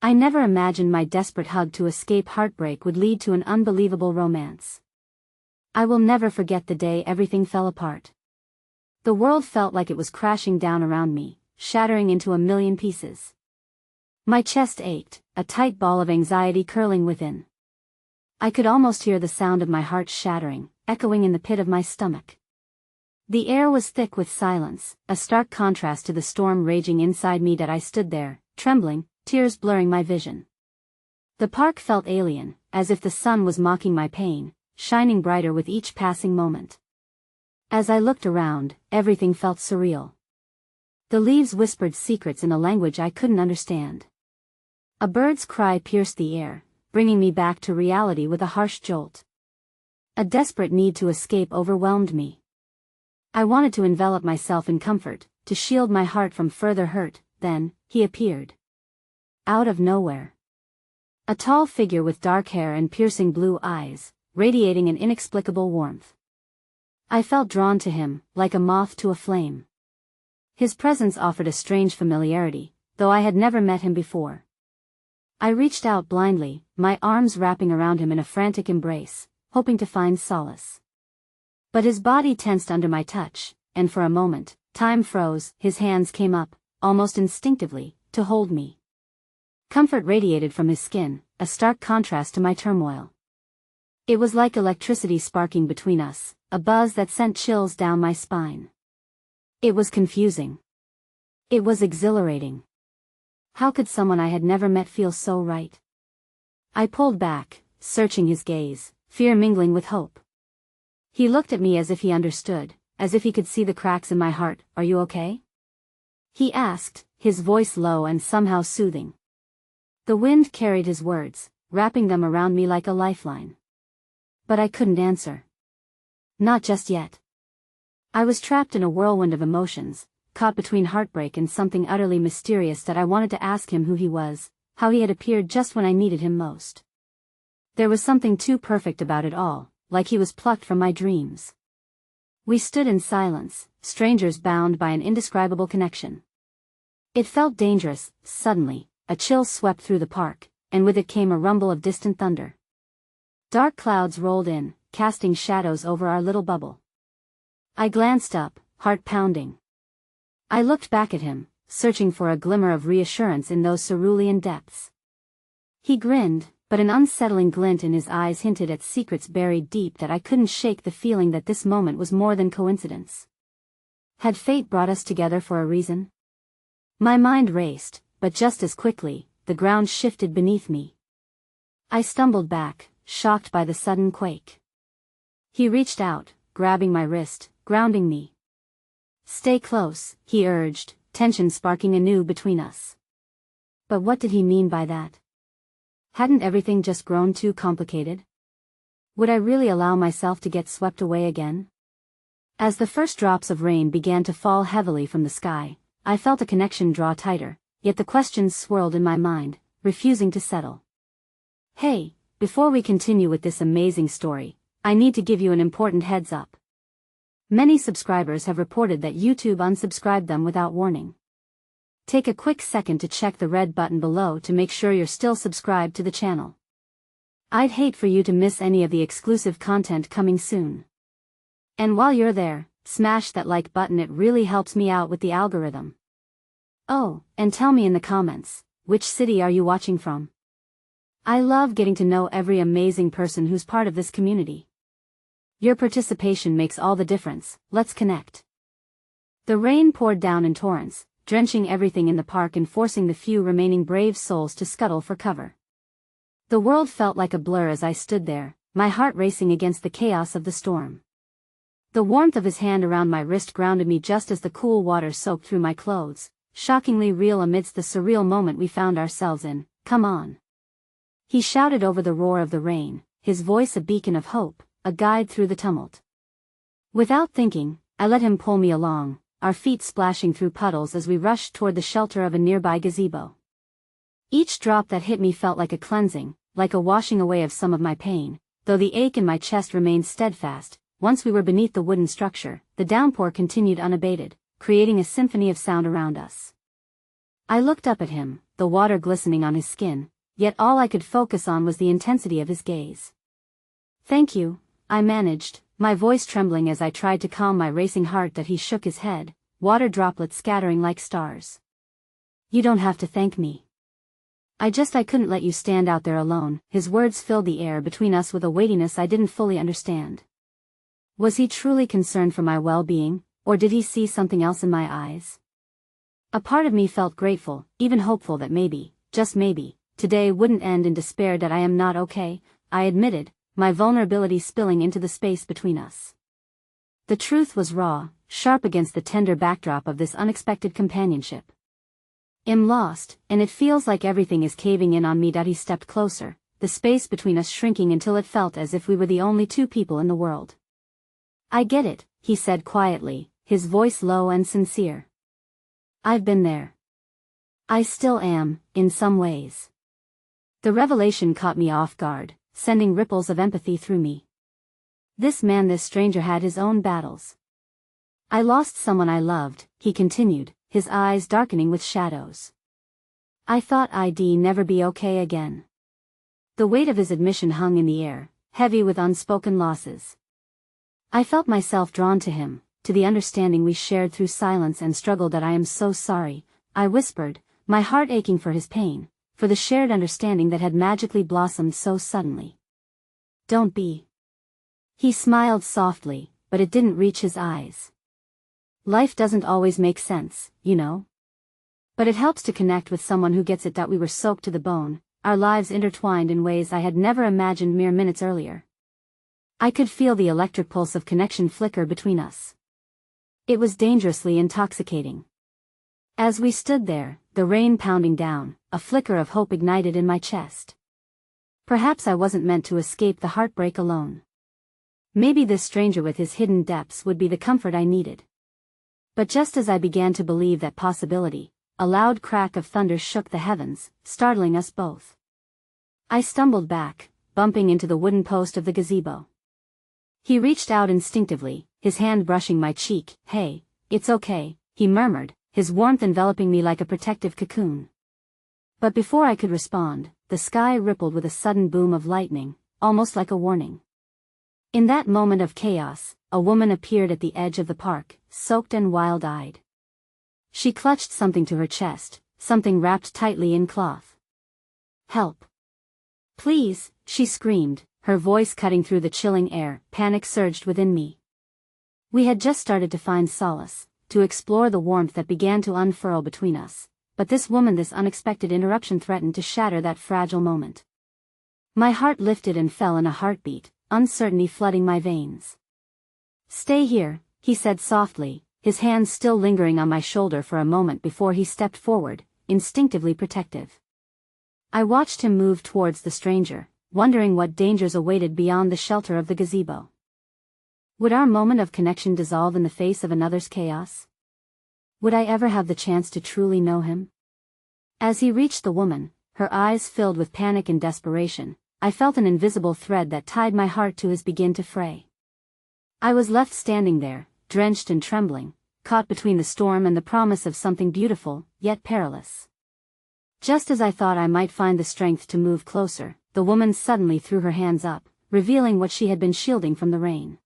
I never imagined my desperate hug to escape heartbreak would lead to an unbelievable romance. I will never forget the day everything fell apart. The world felt like it was crashing down around me, shattering into a million pieces. My chest ached, a tight ball of anxiety curling within. I could almost hear the sound of my heart shattering, echoing in the pit of my stomach. The air was thick with silence, a stark contrast to the storm raging inside me that I stood there, trembling, tears blurring my vision. The park felt alien, as if the sun was mocking my pain, shining brighter with each passing moment. As I looked around, everything felt surreal. The leaves whispered secrets in a language I couldn't understand. A bird's cry pierced the air, bringing me back to reality with a harsh jolt. A desperate need to escape overwhelmed me. I wanted to envelop myself in comfort, to shield my heart from further hurt. Then, he appeared. Out of nowhere. A tall figure with dark hair and piercing blue eyes, radiating an inexplicable warmth. I felt drawn to him, like a moth to a flame. His presence offered a strange familiarity, though I had never met him before. I reached out blindly, my arms wrapping around him in a frantic embrace, hoping to find solace. But his body tensed under my touch, and for a moment, time froze. His hands came up, almost instinctively, to hold me. Comfort radiated from his skin, a stark contrast to my turmoil. It was like electricity sparking between us, a buzz that sent chills down my spine. It was confusing. It was exhilarating. How could someone I had never met feel so right? I pulled back, searching his gaze, fear mingling with hope. He looked at me as if he understood, as if he could see the cracks in my heart. "Are you okay?" he asked, his voice low and somehow soothing. The wind carried his words, wrapping them around me like a lifeline. But I couldn't answer. Not just yet. I was trapped in a whirlwind of emotions, caught between heartbreak and something utterly mysterious that I wanted to ask him who he was, how he had appeared just when I needed him most. There was something too perfect about it all, like he was plucked from my dreams. We stood in silence, strangers bound by an indescribable connection. It felt dangerous. Suddenly, a chill swept through the park, and with it came a rumble of distant thunder. Dark clouds rolled in, casting shadows over our little bubble. I glanced up, heart pounding. I looked back at him, searching for a glimmer of reassurance in those cerulean depths. He grinned, but an unsettling glint in his eyes hinted at secrets buried deep that I couldn't shake the feeling that this moment was more than coincidence. Had fate brought us together for a reason? My mind raced, but just as quickly, the ground shifted beneath me. I stumbled back, shocked by the sudden quake. He reached out, grabbing my wrist, grounding me. "Stay close," he urged, tension sparking anew between us. But what did he mean by that? Hadn't everything just grown too complicated? Would I really allow myself to get swept away again? As the first drops of rain began to fall heavily from the sky, I felt a connection draw tighter, yet the questions swirled in my mind, refusing to settle. Hey, before we continue with this amazing story, I need to give you an important heads up. Many subscribers have reported that YouTube unsubscribed them without warning. Take a quick second to check the red button below to make sure you're still subscribed to the channel. I'd hate for you to miss any of the exclusive content coming soon. And while you're there, smash that like button, it really helps me out with the algorithm. Oh, and tell me in the comments, which city are you watching from? I love getting to know every amazing person who's part of this community. Your participation makes all the difference. Let's connect. The rain poured down in torrents, drenching everything in the park and forcing the few remaining brave souls to scuttle for cover. The world felt like a blur as I stood there, my heart racing against the chaos of the storm. The warmth of his hand around my wrist grounded me just as the cool water soaked through my clothes, shockingly real amidst the surreal moment we found ourselves in. "Come on," he shouted over the roar of the rain, his voice a beacon of hope, a guide through the tumult. Without thinking, I let him pull me along, our feet splashing through puddles as we rushed toward the shelter of a nearby gazebo. Each drop that hit me felt like a cleansing, like a washing away of some of my pain, though the ache in my chest remained steadfast. Once we were beneath the wooden structure, the downpour continued unabated, creating a symphony of sound around us. I looked up at him, the water glistening on his skin, yet all I could focus on was the intensity of his gaze. "Thank you," I managed, my voice trembling as I tried to calm my racing heart. That he shook his head, water droplets scattering like stars. "You don't have to thank me. I couldn't let you stand out there alone." His words filled the air between us with a weightiness I didn't fully understand. Was he truly concerned for my well-being, or did he see something else in my eyes? A part of me felt grateful, even hopeful that maybe, just maybe, today wouldn't end in despair. "That I am not okay," I admitted, my vulnerability spilling into the space between us. The truth was raw, sharp against the tender backdrop of this unexpected companionship. "I'm lost, and it feels like everything is caving in on me." He stepped closer, the space between us shrinking until it felt as if we were the only two people in the world. "I get it," he said quietly, his voice low and sincere. "I've been there. I still am, in some ways." The revelation caught me off guard, sending ripples of empathy through me. This stranger had his own battles. "I lost someone I loved," he continued, his eyes darkening with shadows. "I thought I'd never be okay again." The weight of his admission hung in the air, heavy with unspoken losses. I felt myself drawn to him, to the understanding we shared through silence and struggle. "That I am so sorry," I whispered, my heart aching for his pain, for the shared understanding that had magically blossomed so suddenly. "Don't be." He smiled softly, but it didn't reach his eyes. "Life doesn't always make sense, you know. But it helps to connect with someone who gets it." That we were soaked to the bone, our lives intertwined in ways I had never imagined mere minutes earlier. I could feel the electric pulse of connection flicker between us. It was dangerously intoxicating. As we stood there, the rain pounding down, a flicker of hope ignited in my chest. Perhaps I wasn't meant to escape the heartbreak alone. Maybe this stranger with his hidden depths would be the comfort I needed. But just as I began to believe that possibility, a loud crack of thunder shook the heavens, startling us both. I stumbled back, bumping into the wooden post of the gazebo. He reached out instinctively, his hand brushing my cheek. "Hey, it's okay," he murmured, his warmth enveloping me like a protective cocoon. But before I could respond, the sky rippled with a sudden boom of lightning, almost like a warning. In that moment of chaos, a woman appeared at the edge of the park, soaked and wild-eyed. She clutched something to her chest, something wrapped tightly in cloth. "Help! Please," she screamed, her voice cutting through the chilling air. Panic surged within me. We had just started to find solace, to explore the warmth that began to unfurl between us, but this unexpected interruption threatened to shatter that fragile moment. My heart lifted and fell in a heartbeat, uncertainty flooding my veins. "Stay here," he said softly, his hands still lingering on my shoulder for a moment before he stepped forward, instinctively protective. I watched him move towards the stranger, wondering what dangers awaited beyond the shelter of the gazebo. Would our moment of connection dissolve in the face of another's chaos? Would I ever have the chance to truly know him? As he reached the woman, her eyes filled with panic and desperation, I felt an invisible thread that tied my heart to his begin to fray. I was left standing there, drenched and trembling, caught between the storm and the promise of something beautiful, yet perilous. Just as I thought I might find the strength to move closer, the woman suddenly threw her hands up, revealing what she had been shielding from the rain.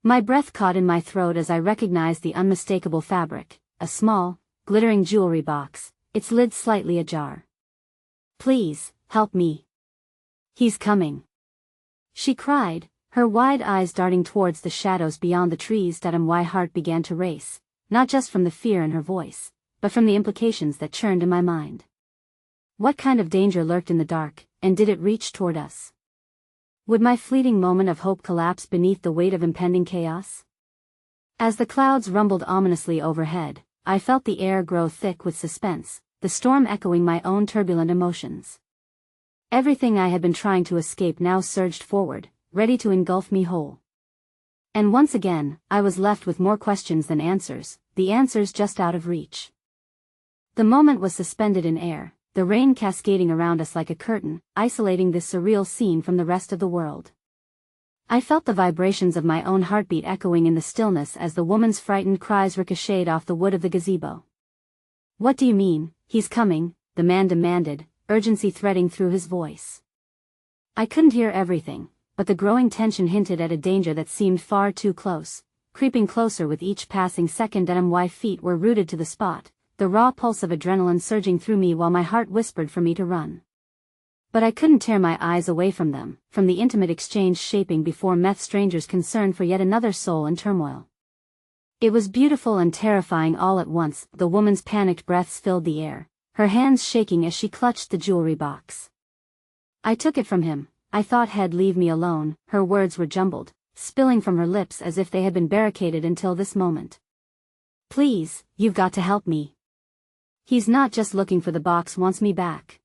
My breath caught in my throat as I recognized the unmistakable fabric, a small, glittering jewelry box, its lid slightly ajar. "Please, help me. He's coming," she cried, her wide eyes darting towards the shadows beyond the trees. My heart began to race, not just from the fear in her voice, but from the implications that churned in my mind. What kind of danger lurked in the dark, and did it reach toward us? Would my fleeting moment of hope collapse beneath the weight of impending chaos? As the clouds rumbled ominously overhead, I felt the air grow thick with suspense, the storm echoing my own turbulent emotions. Everything I had been trying to escape now surged forward, ready to engulf me whole. And once again, I was left with more questions than answers, the answers just out of reach. The moment was suspended in air, the rain cascading around us like a curtain, isolating this surreal scene from the rest of the world. I felt the vibrations of my own heartbeat echoing in the stillness as the woman's frightened cries ricocheted off the wood of the gazebo. "What do you mean?" he's coming, the man demanded, urgency threading through his voice. I couldn't hear everything, but the growing tension hinted at a danger that seemed far too close, creeping closer with each passing second. My feet were rooted to the spot, the raw pulse of adrenaline surging through me while my heart whispered for me to run. But I couldn't tear my eyes away from them, from the intimate exchange shaping before meth strangers concerned for yet another soul in turmoil. It was beautiful and terrifying all at once. The woman's panicked breaths filled the air, her hands shaking as she clutched the jewelry box. I took it from him. I thought he'd leave me alone. Her words were jumbled, spilling from her lips as if they had been barricaded until this moment. Please, you've got to help me. He's not just looking for the box, wants me back.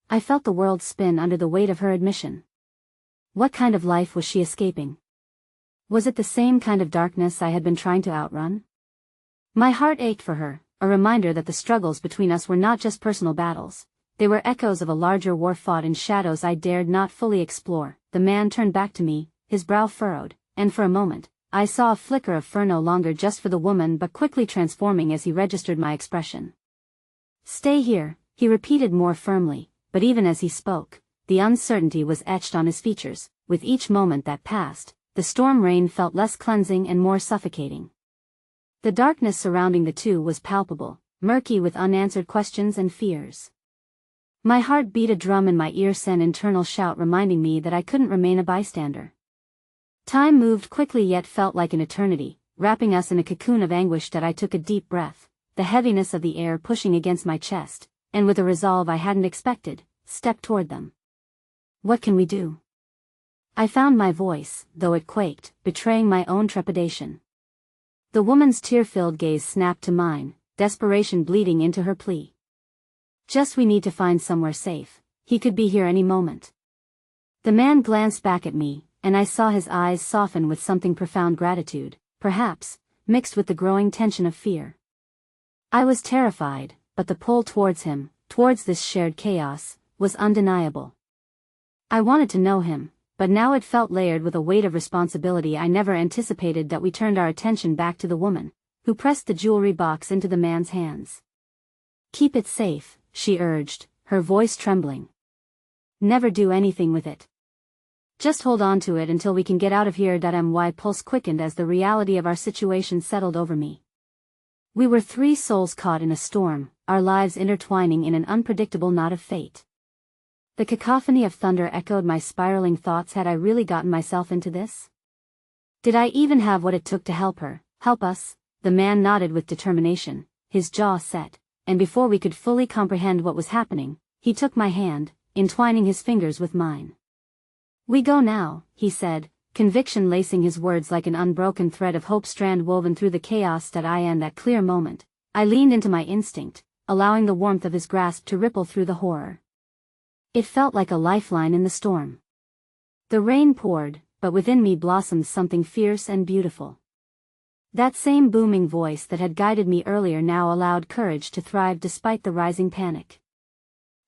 I felt the world spin under the weight of her admission. What kind of life was she escaping? Was it the same kind of darkness I had been trying to outrun? My heart ached for her, a reminder that the struggles between us were not just personal battles. They were echoes of a larger war fought in shadows I dared not fully explore. The man turned back to me, his brow furrowed, and for a moment, I saw a flicker of fear, no longer just for the woman but quickly transforming as he registered my expression. Stay here, he repeated more firmly, but even as he spoke, the uncertainty was etched on his features. With each moment that passed, the storm rain felt less cleansing and more suffocating. The darkness surrounding the two was palpable, murky with unanswered questions and fears. My heart beat a drum in my ear, an internal shout reminding me that I couldn't remain a bystander. Time moved quickly yet felt like an eternity, wrapping us in a cocoon of anguish. That I took a deep breath, the heaviness of the air pushing against my chest, and with a resolve I hadn't expected, stepped toward them. What can we do? I found my voice, though it quaked, betraying my own trepidation. The woman's tear-filled gaze snapped to mine, desperation bleeding into her plea. Just we need to find somewhere safe. He could be here any moment. The man glanced back at me, and I saw his eyes soften with something profound gratitude, perhaps, mixed with the growing tension of fear. I was terrified, but the pull towards him, towards this shared chaos, was undeniable. I wanted to know him, but now it felt layered with a weight of responsibility I never anticipated. That we turned our attention back to the woman, who pressed the jewelry box into the man's hands. Keep it safe, she urged, her voice trembling. Never do anything with it. Just hold on to it until we can get out of here. My pulse quickened as the reality of our situation settled over me. We were three souls caught in a storm, our lives intertwining in an unpredictable knot of fate. The cacophony of thunder echoed my spiraling thoughts. Had I really gotten myself into this? Did I even have what it took to help her, help us? The man nodded with determination, his jaw set, and before we could fully comprehend what was happening, he took my hand, entwining his fingers with mine. We go now, he said, conviction lacing his words like an unbroken thread of hope strand woven through the chaos. In that clear moment, I leaned into my instinct, allowing the warmth of his grasp to ripple through the horror. It felt like a lifeline in the storm. The rain poured, but within me blossomed something fierce and beautiful. That same booming voice that had guided me earlier now allowed courage to thrive despite the rising panic.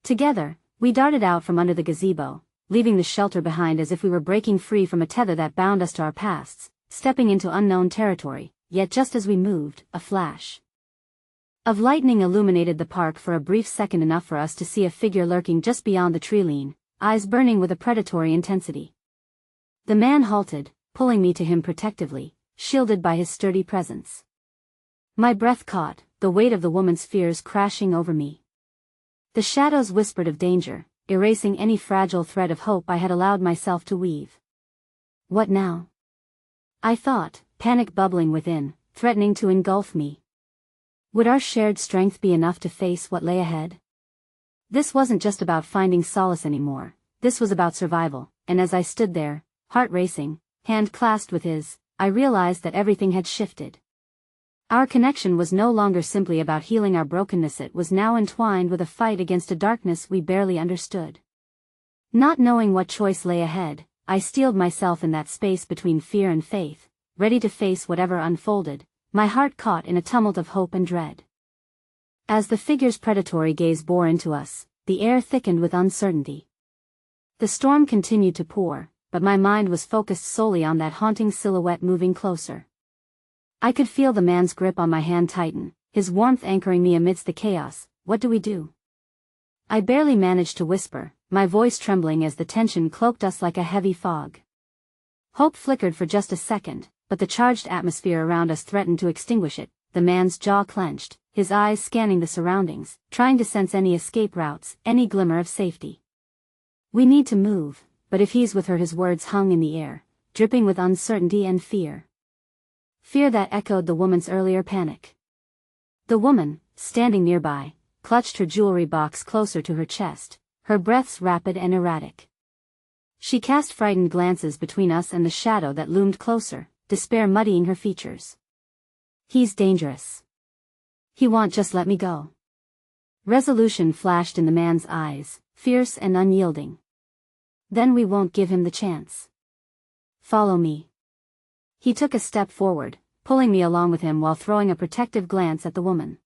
Together, we darted out from under the gazebo, leaving the shelter behind as if we were breaking free from a tether that bound us to our pasts, stepping into unknown territory. Yet just as we moved, a flash of lightning illuminated the park for a brief second, enough for us to see a figure lurking just beyond the tree-line, eyes burning with a predatory intensity. The man halted, pulling me to him protectively, shielded by his sturdy presence. My breath caught, the weight of the woman's fears crashing over me. The shadows whispered of danger, erasing any fragile thread of hope I had allowed myself to weave. What now? I thought, panic bubbling within, threatening to engulf me. Would our shared strength be enough to face what lay ahead? This wasn't just about finding solace anymore, this was about survival, and as I stood there, heart racing, hand clasped with his, I realized that everything had shifted. Our connection was no longer simply about healing our brokenness, it was now entwined with a fight against a darkness we barely understood. Not knowing what choice lay ahead, I steeled myself in that space between fear and faith, ready to face whatever unfolded, my heart caught in a tumult of hope and dread. As the figure's predatory gaze bore into us, the air thickened with uncertainty. The storm continued to pour, but my mind was focused solely on that haunting silhouette moving closer. I could feel the man's grip on my hand tighten, his warmth anchoring me amidst the chaos, what do we do?" I barely managed to whisper, my voice trembling as the tension cloaked us like a heavy fog. Hope flickered for just a second, but the charged atmosphere around us threatened to extinguish it. The man's jaw clenched, his eyes scanning the surroundings, trying to sense any escape routes, any glimmer of safety. "We need to move," but if he's with her, his words hung in the air, dripping with uncertainty and fear. Fear that echoed the woman's earlier panic. The woman, standing nearby, clutched her jewelry box closer to her chest, her breaths rapid and erratic. She cast frightened glances between us and the shadow that loomed closer, despair muddying her features. "He's dangerous. He won't just let me go." Resolution flashed in the man's eyes, fierce and unyielding. "Then we won't give him the chance. Follow me." He took a step forward, pulling me along with him while throwing a protective glance at the woman.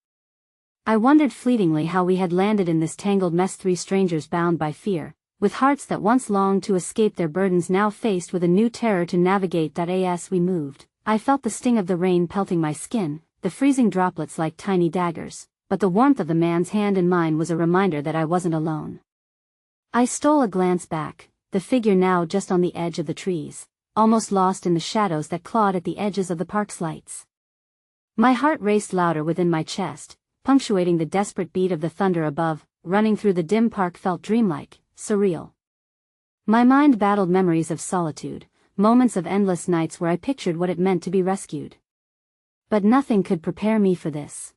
I wondered fleetingly how we had landed in this tangled mess, three strangers bound by fear, with hearts that once longed to escape their burdens now faced with a new terror to navigate. As we moved, I felt the sting of the rain pelting my skin, the freezing droplets like tiny daggers, but the warmth of the man's hand in mine was a reminder that I wasn't alone. I stole a glance back, the figure now just on the edge of the trees, almost lost in the shadows that clawed at the edges of the park's lights. My heart raced louder within my chest, punctuating the desperate beat of the thunder above. Running through the dim park felt dreamlike, surreal. My mind battled memories of solitude, moments of endless nights where I pictured what it meant to be rescued. But nothing could prepare me for this.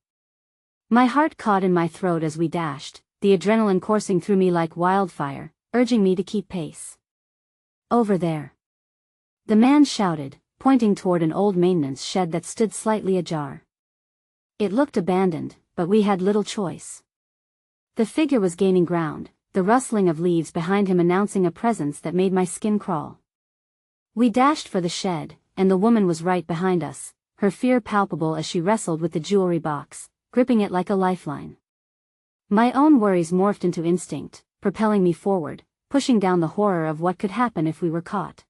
My heart caught in my throat as we dashed, the adrenaline coursing through me like wildfire, urging me to keep pace. "Over there," the man shouted, pointing toward an old maintenance shed that stood slightly ajar. It looked abandoned, but we had little choice. The figure was gaining ground, the rustling of leaves behind him announcing a presence that made my skin crawl. We dashed for the shed, and the woman was right behind us, her fear palpable as she wrestled with the jewelry box, gripping it like a lifeline. My own worries morphed into instinct, propelling me forward, pushing down the horror of what could happen if we were caught.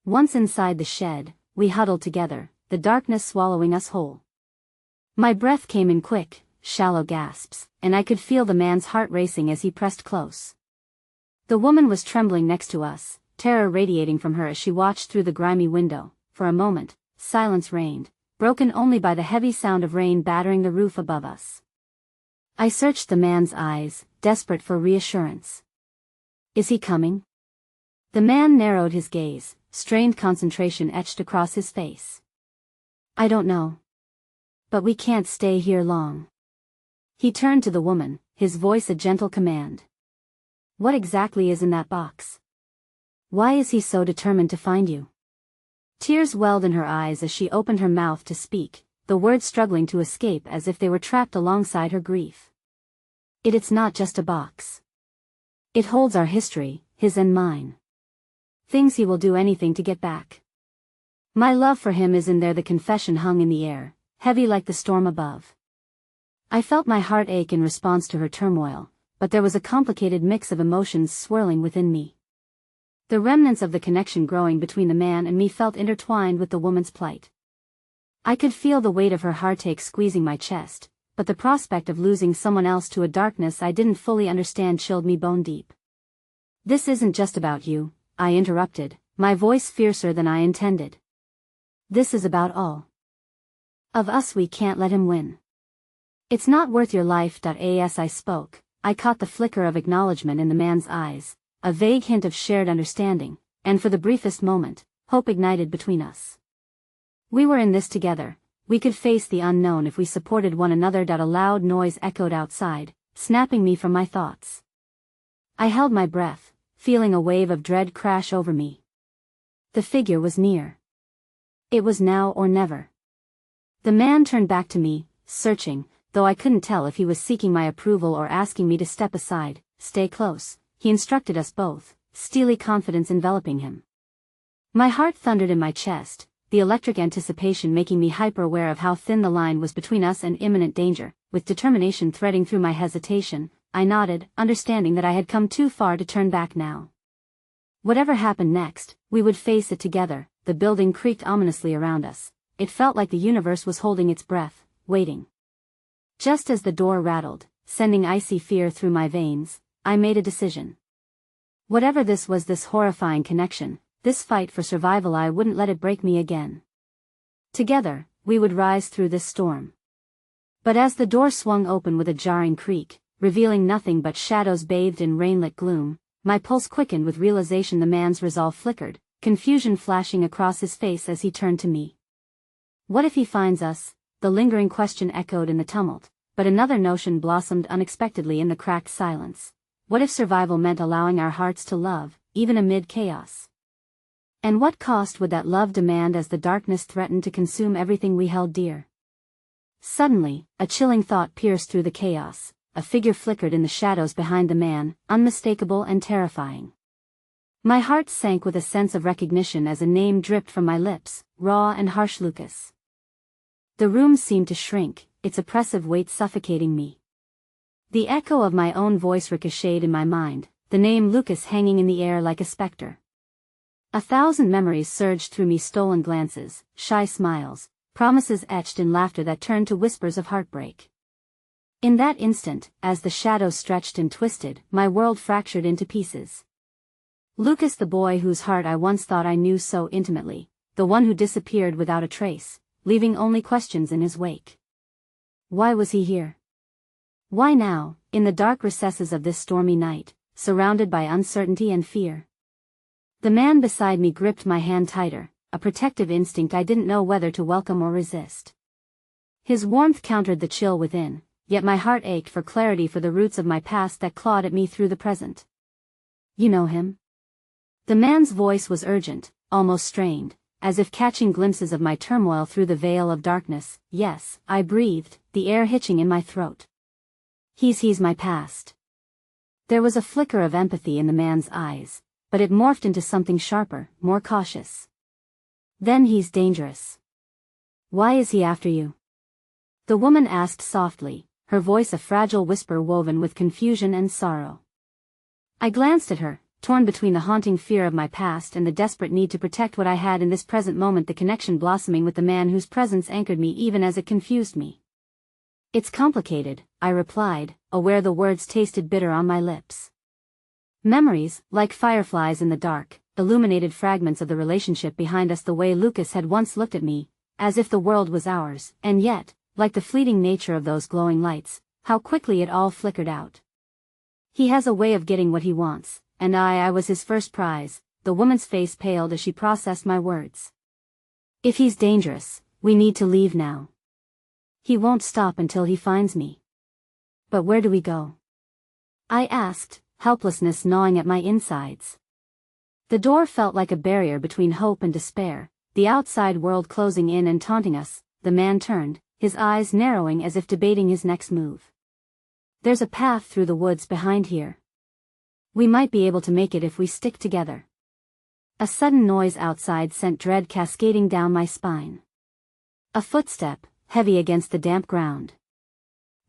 Once inside the shed, we huddled together, the darkness swallowing us whole. My breath came in quick, shallow gasps, and I could feel the man's heart racing as he pressed close. The woman was trembling next to us, terror radiating from her as she watched through the grimy window. For a moment, silence reigned, broken only by the heavy sound of rain battering the roof above us. I searched the man's eyes, desperate for reassurance. "Is he coming?" The man narrowed his gaze, strained concentration etched across his face. "I don't know. But we can't stay here long." He turned to the woman, his voice a gentle command. "What exactly is in that box? Why is he so determined to find you?" Tears welled in her eyes as she opened her mouth to speak, the words struggling to escape as if they were trapped alongside her grief. It's not just a box. It holds our history, his and mine. Things he will do anything to get back. My love for him is in there." The confession hung in the air, heavy like the storm above. I felt my heart ache in response to her turmoil, but there was a complicated mix of emotions swirling within me. The remnants of the connection growing between the man and me felt intertwined with the woman's plight. I could feel the weight of her heartache squeezing my chest, but the prospect of losing someone else to a darkness I didn't fully understand chilled me bone deep. "This isn't just about you," I interrupted, my voice fiercer than I intended. "This is about all of us. We can't let him win. It's not worth your life." As I spoke, I caught the flicker of acknowledgement in the man's eyes, a vague hint of shared understanding, and for the briefest moment, hope ignited between us. We were in this together, we could face the unknown if we supported one another. A loud noise echoed outside, snapping me from my thoughts. I held my breath, feeling a wave of dread crash over me. The figure was near. It was now or never. The man turned back to me, searching, though I couldn't tell if he was seeking my approval or asking me to step aside. "Stay close," he instructed us both, steely confidence enveloping him. My heart thundered in my chest, the electric anticipation making me hyper-aware of how thin the line was between us and imminent danger. With determination threading through my hesitation, I nodded, understanding that I had come too far to turn back now. Whatever happened next, we would face it together. The building creaked ominously around us. It felt like the universe was holding its breath, waiting. Just as the door rattled, sending icy fear through my veins, I made a decision. Whatever this was, this horrifying connection, this fight for survival, I wouldn't let it break me again. Together, we would rise through this storm. But as the door swung open with a jarring creak, revealing nothing but shadows bathed in rainlit gloom, my pulse quickened with realization. The man's resolve flickered, confusion flashing across his face as he turned to me. What if he finds us? The lingering question echoed in the tumult, but another notion blossomed unexpectedly in the cracked silence. What if survival meant allowing our hearts to love, even amid chaos? And what cost would that love demand as the darkness threatened to consume everything we held dear? Suddenly, a chilling thought pierced through the chaos. A figure flickered in the shadows behind the man, unmistakable and terrifying. My heart sank with a sense of recognition as a name dripped from my lips, raw and harsh: Lucas. The room seemed to shrink, its oppressive weight suffocating me. The echo of my own voice ricocheted in my mind, the name Lucas hanging in the air like a specter. 1,000 memories surged through me: stolen glances, shy smiles, promises etched in laughter that turned to whispers of heartbreak. In that instant, as the shadows stretched and twisted, my world fractured into pieces. Lucas, the boy whose heart I once thought I knew so intimately, the one who disappeared without a trace, leaving only questions in his wake. Why was he here? Why now, in the dark recesses of this stormy night, surrounded by uncertainty and fear? The man beside me gripped my hand tighter, a protective instinct I didn't know whether to welcome or resist. His warmth countered the chill within, yet my heart ached for clarity, for the roots of my past that clawed at me through the present. You know him? The man's voice was urgent, almost strained, as if catching glimpses of my turmoil through the veil of darkness. Yes, I breathed, the air hitching in my throat. He's my past. There was a flicker of empathy in the man's eyes, but it morphed into something sharper, more cautious. Then he's dangerous. Why is he after you? The woman asked softly, her voice a fragile whisper woven with confusion and sorrow. I glanced at her, torn between the haunting fear of my past and the desperate need to protect what I had in this present moment, the connection blossoming with the man whose presence anchored me even as it confused me. It's complicated, I replied, aware the words tasted bitter on my lips. Memories, like fireflies in the dark, illuminated fragments of the relationship behind us, the way Lucas had once looked at me, as if the world was ours, and yet, like the fleeting nature of those glowing lights, how quickly it all flickered out. He has a way of getting what he wants, and I was his first prize. The woman's face paled as she processed my words. If he's dangerous, we need to leave now. He won't stop until he finds me. But where do we go? I asked, helplessness gnawing at my insides. The door felt like a barrier between hope and despair, the outside world closing in and taunting us. The man turned, his eyes narrowing as if debating his next move. There's a path through the woods behind here. We might be able to make it if we stick together. A sudden noise outside sent dread cascading down my spine. A footstep, heavy against the damp ground.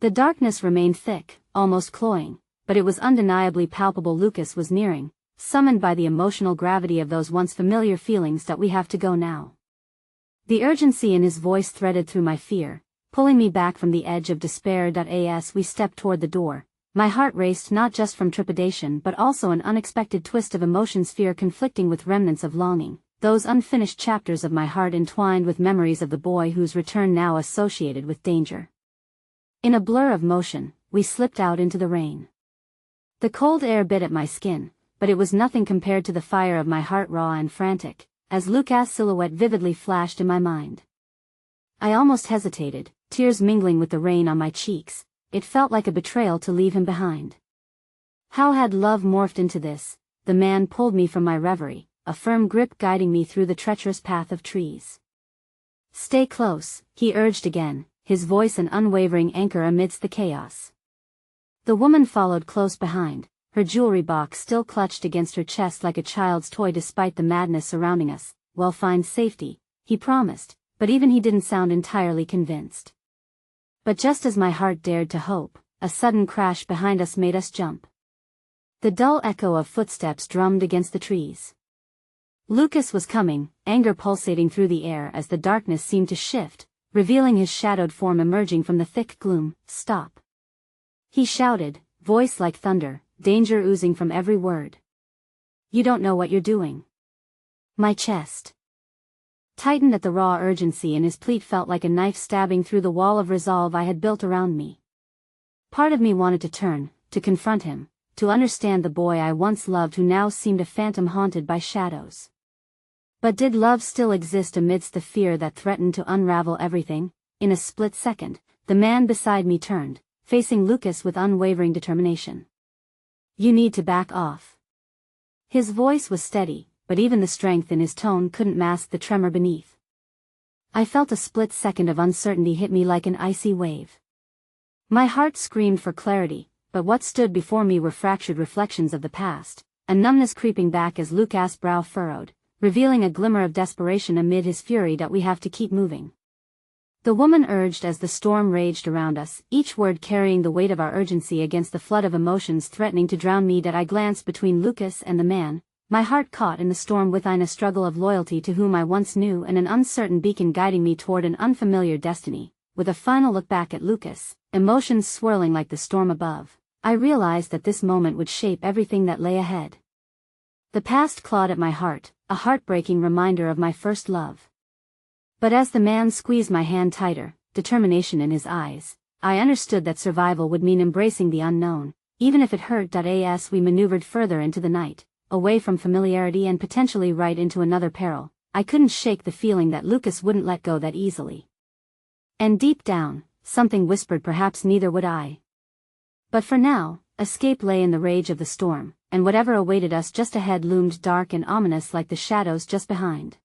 The darkness remained thick, almost cloying, but it was undeniably palpable. Lucas was nearing, summoned by the emotional gravity of those once familiar feelings. That we have to go now. The urgency in his voice threaded through my fear, pulling me back from the edge of despair. As we stepped toward the door, my heart raced, not just from trepidation but also an unexpected twist of emotions, fear conflicting with remnants of longing, those unfinished chapters of my heart entwined with memories of the boy whose return now associated with danger. In a blur of motion, we slipped out into the rain. The cold air bit at my skin, but it was nothing compared to the fire of my heart, raw and frantic, as Lucas' silhouette vividly flashed in my mind. I almost hesitated, tears mingling with the rain on my cheeks. It felt like a betrayal to leave him behind. How had love morphed into this? The man pulled me from my reverie, a firm grip guiding me through the treacherous path of trees. Stay close, he urged again, his voice an unwavering anchor amidst the chaos. The woman followed close behind, her jewelry box still clutched against her chest like a child's toy despite the madness surrounding us. We'll find safety, he promised, but even he didn't sound entirely convinced. But just as my heart dared to hope, a sudden crash behind us made us jump. The dull echo of footsteps drummed against the trees. Lucas was coming, anger pulsating through the air as the darkness seemed to shift, revealing his shadowed form emerging from the thick gloom. Stop. He shouted, voice like thunder, danger oozing from every word. You don't know what you're doing. My chest tightened at the raw urgency, and his pleat felt like a knife stabbing through the wall of resolve I had built around me. Part of me wanted to turn, to confront him, to understand the boy I once loved who now seemed a phantom haunted by shadows. But did love still exist amidst the fear that threatened to unravel everything? In a split second, the man beside me turned, facing Lucas with unwavering determination. You need to back off. His voice was steady, but even the strength in his tone couldn't mask the tremor beneath. I felt a split second of uncertainty hit me like an icy wave. My heart screamed for clarity, but what stood before me were fractured reflections of the past, a numbness creeping back as Lucas' brow furrowed, revealing a glimmer of desperation amid his fury. That we have to keep moving. The woman urged as the storm raged around us, each word carrying the weight of our urgency against the flood of emotions threatening to drown me. That I glanced between Lucas and the man, my heart caught in the storm within, a struggle of loyalty to whom I once knew and an uncertain beacon guiding me toward an unfamiliar destiny. With a final look back at Lucas, emotions swirling like the storm above, I realized that this moment would shape everything that lay ahead. The past clawed at my heart, a heartbreaking reminder of my first love. But as the man squeezed my hand tighter, determination in his eyes, I understood that survival would mean embracing the unknown, even if it hurt. As we maneuvered further into the night, away from familiarity and potentially right into another peril, I couldn't shake the feeling that Lucas wouldn't let go that easily. And deep down, something whispered perhaps neither would I. But for now, escape lay in the rage of the storm, and whatever awaited us just ahead loomed dark and ominous like the shadows just behind.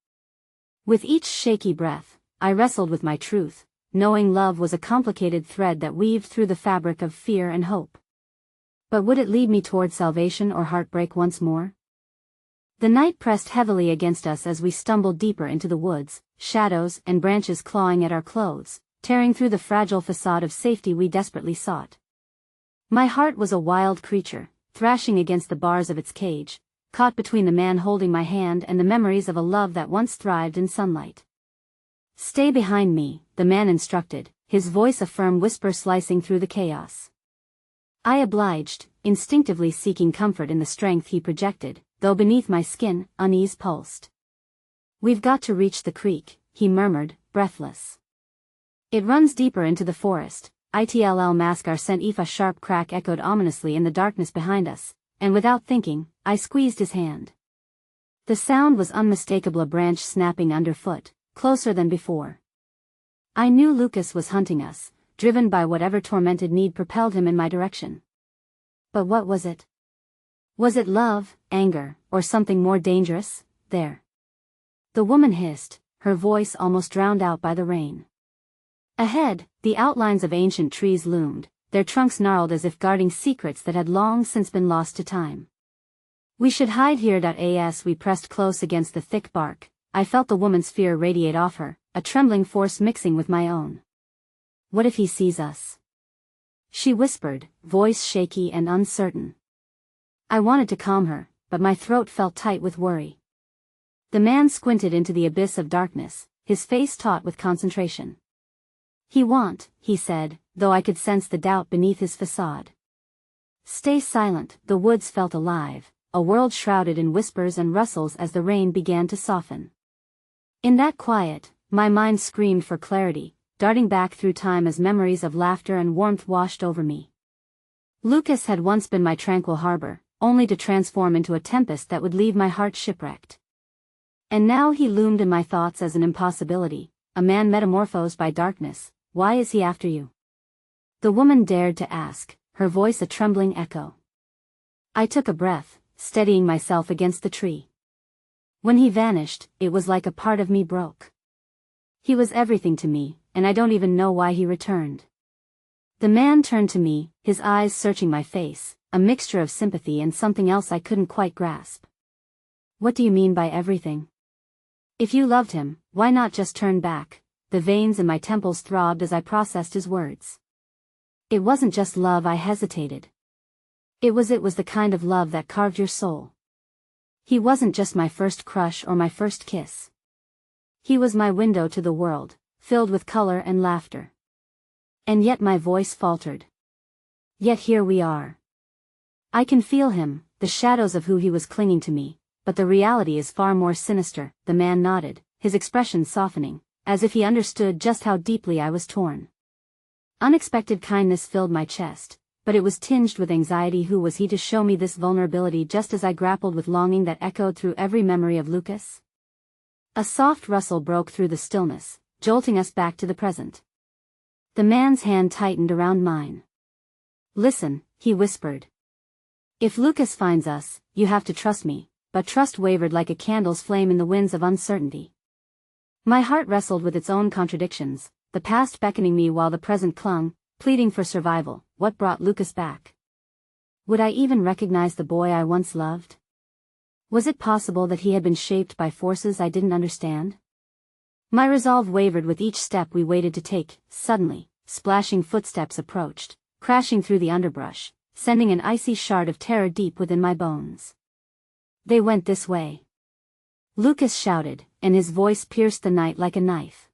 With each shaky breath, I wrestled with my truth, knowing love was a complicated thread that weaved through the fabric of fear and hope. But would it lead me toward salvation or heartbreak once more? The night pressed heavily against us as we stumbled deeper into the woods, shadows and branches clawing at our clothes, tearing through the fragile facade of safety we desperately sought. My heart was a wild creature, thrashing against the bars of its cage, caught between the man holding my hand and the memories of a love that once thrived in sunlight. Stay behind me, the man instructed, his voice a firm whisper slicing through the chaos. I obliged, instinctively seeking comfort in the strength he projected, though beneath my skin, unease pulsed. We've got to reach the creek, he murmured, breathless. It runs deeper into the forest. It'll mask our scent. If a sharp crack echoed ominously in the darkness behind us, and without thinking, I squeezed his hand. The sound was unmistakable, a branch snapping underfoot, closer than before. I knew Lucas was hunting us, driven by whatever tormented need propelled him in my direction. But what was it? Was it love, anger, or something more dangerous? There. The woman hissed, her voice almost drowned out by the rain. Ahead, the outlines of ancient trees loomed, their trunks gnarled as if guarding secrets that had long since been lost to time. We should hide here. As we pressed close against the thick bark, I felt the woman's fear radiate off her, a trembling force mixing with my own. What if he sees us? She whispered, voice shaky and uncertain. I wanted to calm her, but my throat felt tight with worry. The man squinted into the abyss of darkness, his face taut with concentration. He won't, he said, though I could sense the doubt beneath his facade. Stay silent. The woods felt alive, a world shrouded in whispers and rustles as the rain began to soften. In that quiet, my mind screamed for clarity, darting back through time as memories of laughter and warmth washed over me. Lucas had once been my tranquil harbor, only to transform into a tempest that would leave my heart shipwrecked. And now he loomed in my thoughts as an impossibility, a man metamorphosed by darkness. Why is he after you? The woman dared to ask, her voice a trembling echo. I took a breath, steadying myself against the tree. When he vanished, it was like a part of me broke. He was everything to me, and I don't even know why he returned. The man turned to me, his eyes searching my face, a mixture of sympathy and something else I couldn't quite grasp. What do you mean by everything? If you loved him, why not just turn back? The veins in my temples throbbed as I processed his words. It wasn't just love. I hesitated. It was the kind of love that carved your soul. He wasn't just my first crush or my first kiss. He was my window to the world, filled with color and laughter. And yet my voice faltered. Yet here we are. I can feel him, the shadows of who he was clinging to me, but the reality is far more sinister. The man nodded, his expression softening, as if he understood just how deeply I was torn. Unexpected kindness filled my chest, but it was tinged with anxiety. Who was he to show me this vulnerability just as I grappled with longing that echoed through every memory of Lucas? A soft rustle broke through the stillness, jolting us back to the present. The man's hand tightened around mine. "Listen," he whispered. "If Lucas finds us, you have to trust me." But trust wavered like a candle's flame in the winds of uncertainty. My heart wrestled with its own contradictions, the past beckoning me while the present clung, pleading for survival. What brought Lucas back? Would I even recognize the boy I once loved? Was it possible that he had been shaped by forces I didn't understand? My resolve wavered with each step we waited to take. Suddenly, splashing footsteps approached, crashing through the underbrush, sending an icy shard of terror deep within my bones. "They went this way," Lucas shouted, and his voice pierced the night like a knife.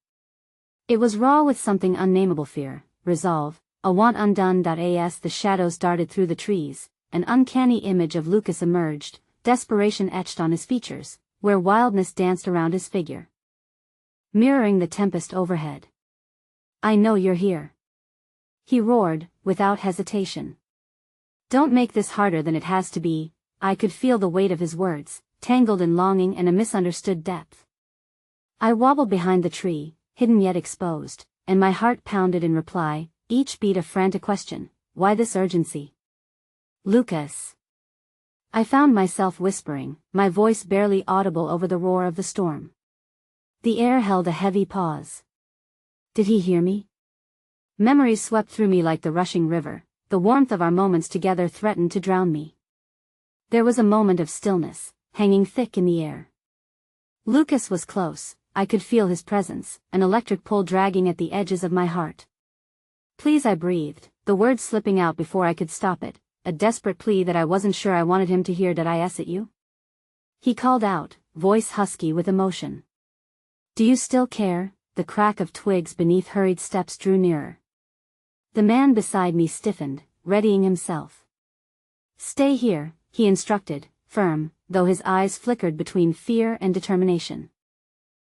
It was raw with something unnameable: fear, resolve, a want undone. As the shadows darted through the trees, an uncanny image of Lucas emerged, desperation etched on his features, where wildness danced around his figure, mirroring the tempest overhead. "I know you're here," he roared, without hesitation. "Don't make this harder than it has to be." I could feel the weight of his words, tangled in longing and a misunderstood depth. I wobbled behind the tree, hidden yet exposed, and my heart pounded in reply, each beat a frantic question. Why this urgency? "Lucas," I found myself whispering, my voice barely audible over the roar of the storm. The air held a heavy pause. Did he hear me? Memories swept through me like the rushing river. The warmth of our moments together threatened to drown me. There was a moment of stillness, hanging thick in the air. Lucas was close. I could feel his presence, an electric pull dragging at the edges of my heart. "Please," I breathed, the words slipping out before I could stop it, a desperate plea that I wasn't sure I wanted him to hear. "Did I at you?" he called out, voice husky with emotion. "Do you still care?" The crack of twigs beneath hurried steps drew nearer. The man beside me stiffened, readying himself. "Stay here," he instructed, firm, though his eyes flickered between fear and determination.